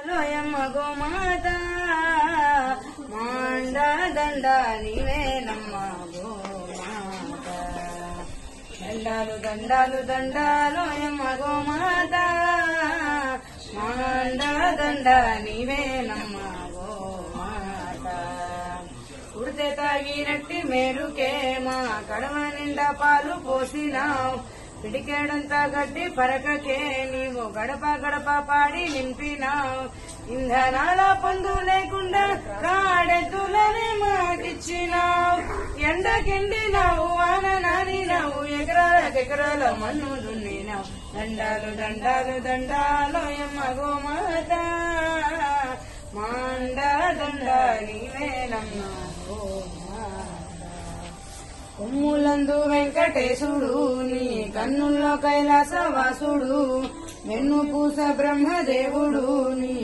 లోయమ్మ గోమాత మాండ దండ నీవేనమ్మ గోమాత దండాలు దండాలు దండాలోయమ్మ గోమాత మాండ దండ నీవేనమ్మ గోమాత కుడితే తాగినట్టి మేలుకే మా కడవ నిండా పాలు పోసినావు పిడికేడంతా గడ్డి పరకకే నీవు గడప గడప పాడి నింపినావు ఇంధనాల పొందు లేకుండా కాడెద్దులని మాకిచ్చినావు ఎండకెండినావు వాన నానినావు ఎకరాల మన్ను దున్నినావు దండాలు దండాలు దండాలోయమ్మ గోమాత మాండ దండ నీవేనమ్మ కొమ్ములందు వెంకటేశుడు నీ కన్నుల్లో కైలాసవాసుడు వెన్ను పూస బ్రహ్మదేవుడు నీ